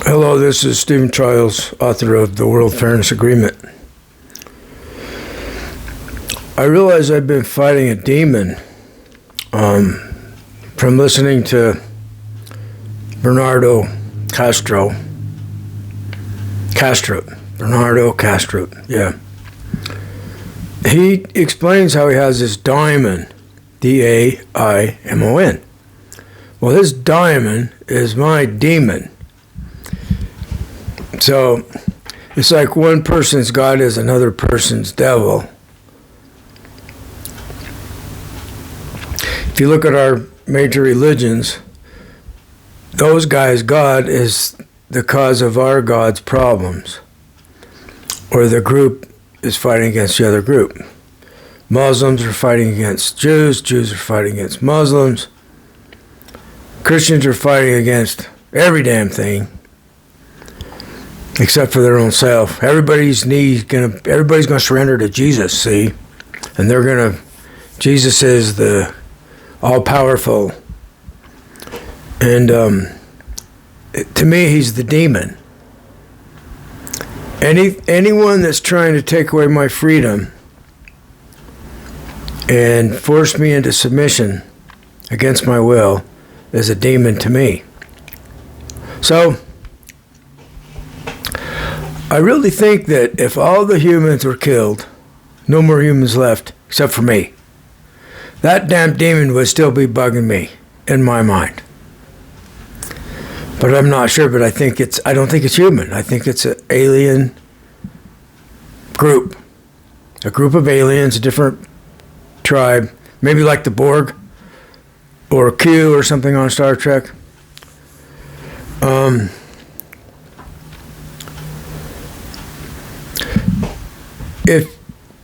Hello, this is Stephen Childs, author of The World Fairness Agreement. I realize I've been fighting a demon from listening to Bernardo Castro, yeah. He explains how he has this daimon, D-A-I-M-O-N. Well, his daimon is my demon. So it's like one person's God is another person's devil. If you look at our major religions, those guys' God is the cause of our God's problems. Or the group is fighting against the other group. Muslims are fighting against Jews, Jews are fighting against Muslims. Christians are fighting against every damn thing except for their own self. Everybody's gonna surrender to Jesus, see? And Jesus is the all-powerful. And to me, he's the demon. Anyone that's trying to take away my freedom and force me into submission against my will is a demon to me. So I really think that if all the humans were killed, no more humans left except for me, that damn demon would still be bugging me in my mind. But I'm not sure, but I don't think it's human. I think it's an alien group. A group of aliens, a different tribe, maybe like the Borg or Q or something on Star Trek.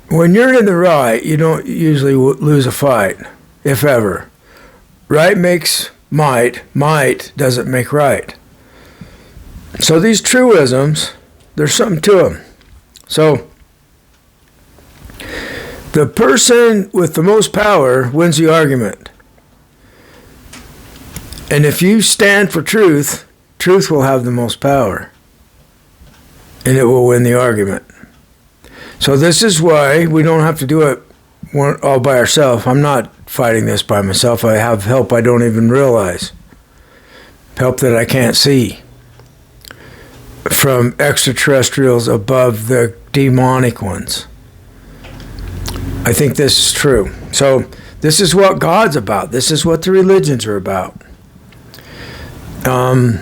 When you're in the right, you don't usually lose a fight, if ever. Right makes might, might doesn't make right. So these truisms, there's something to them. So the person with the most power wins the argument. And if you stand for truth, truth will have the most power. And it will win the argument. So this is why we don't have to do it all by ourselves. I'm not fighting this by myself. I have help I don't even realize. Help that I can't see. From extraterrestrials above the demonic ones. I think this is true. So this is what God's about. This is what the religions are about. In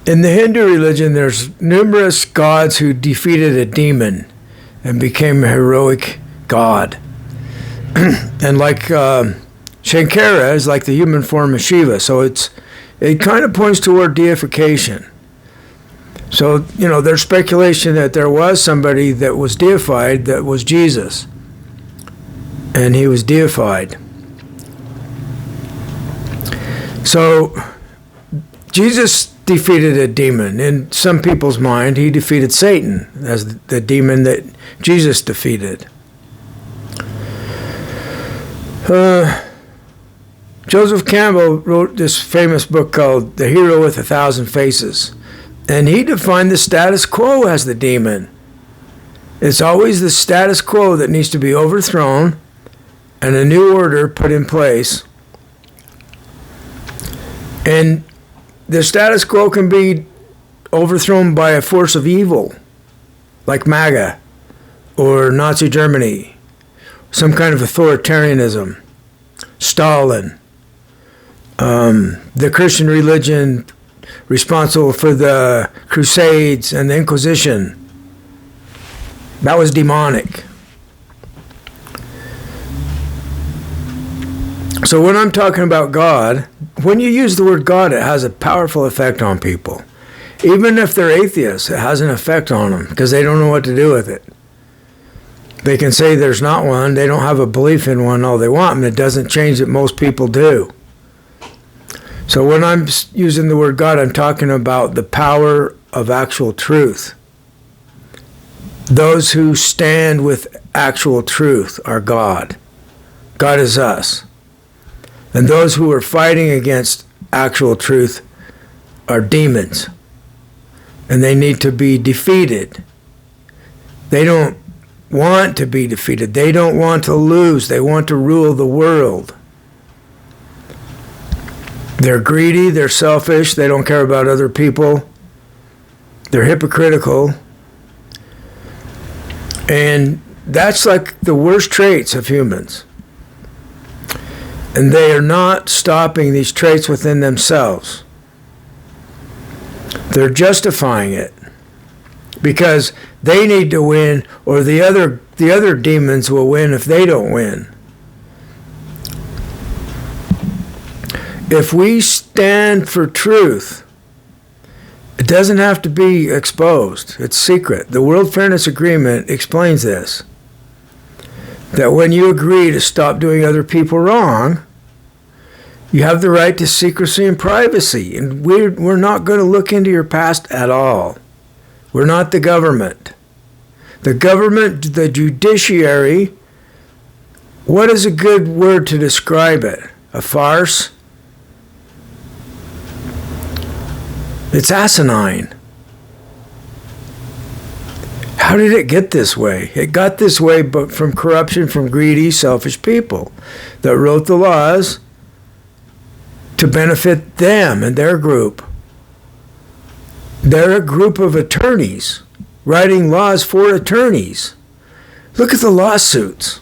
the Hindu religion, there's numerous gods who defeated a demon and became a heroic god. And like Shankara is like the human form of Shiva. So it kind of points toward deification. So, there's speculation that there was somebody that was deified that was Jesus. And he was deified. So Jesus defeated a demon. In some people's mind, he defeated Satan as the demon that Jesus defeated. Joseph Campbell wrote this famous book called The Hero with 1,000 Faces. And he defined the status quo as the demon. It's always the status quo that needs to be overthrown and a new order put in place. And the status quo can be overthrown by a force of evil, like MAGA or Nazi Germany, some kind of authoritarianism, Stalin, the Christian religion responsible for the Crusades and the Inquisition. That was demonic. So when I'm talking about God, when you use the word God, it has a powerful effect on people. Even if they're atheists, it has an effect on them because they don't know what to do with it. They can say there's not one. They don't have a belief in one all they want, and it doesn't change that most people do. So when I'm using the word God, I'm talking about the power of actual truth. Those who stand with actual truth are God. God is us. And those who are fighting against actual truth are demons. and they need to be defeated. They don't want to be defeated. They don't want to lose. They want to rule the world. They're greedy, they're selfish, they don't care about other people. They're hypocritical. And that's like the worst traits of humans. And they are not stopping these traits within themselves. They're justifying it because they need to win, or the other demons will win if they don't win. If we stand for truth, it doesn't have to be exposed. It's secret. The World Fairness Agreement explains this. That when you agree to stop doing other people wrong, you have the right to secrecy and privacy. And we're not going to look into your past at all. We're not the government. The government, the judiciary, what is a good word to describe it? A farce? It's asinine. How did it get this way? It got this way but from corruption from greedy, selfish people that wrote the laws to benefit them and their group. They're a group of attorneys writing laws for attorneys. Look at the lawsuits.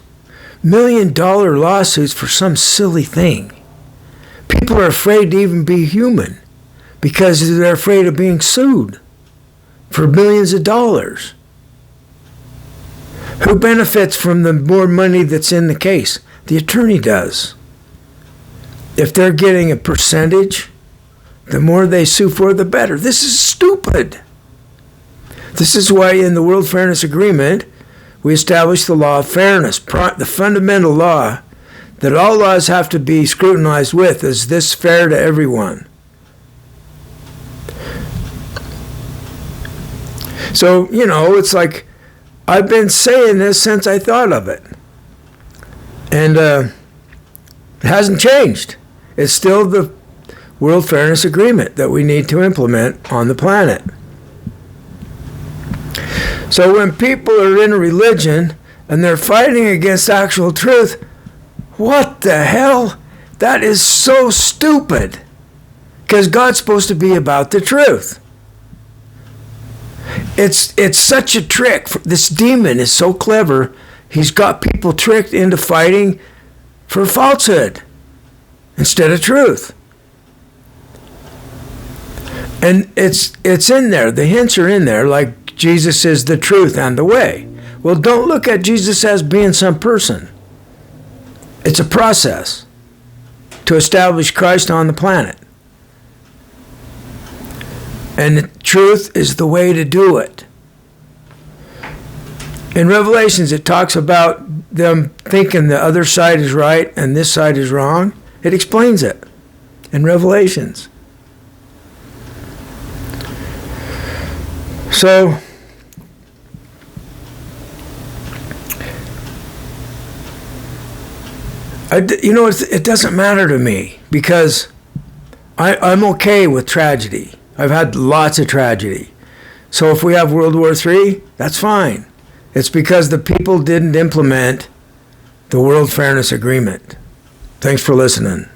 $1 million lawsuits for some silly thing. People are afraid to even be human because they're afraid of being sued for millions of dollars. Who benefits from the more money that's in the case? The attorney does. If they're getting a percentage, the more they sue for, the better. This is stupid. This is why in the World Fairness Agreement, we established the law of fairness. The fundamental law that all laws have to be scrutinized with is this fair to everyone. So, it's like, I've been saying this since I thought of it. And it hasn't changed. It's still the World Fairness Agreement that we need to implement on the planet. So when people are in a religion and they're fighting against actual truth, what the hell? That is so stupid. Because God's supposed to be about the truth. It's such a trick. This demon is so clever. He's got people tricked into fighting for falsehood instead of truth. And it's in there. The hints are in there, like Jesus is the truth and the way. Well, don't look at Jesus as being some person. It's a process to establish Christ on the planet. And the truth is the way to do it. In Revelations, it talks about them thinking the other side is right and this side is wrong. It explains it in Revelations. So, it doesn't matter to me because I'm okay with tragedy. I've had lots of tragedy. So if we have World War III, that's fine. It's because the people didn't implement the World Fairness Agreement. Thanks for listening.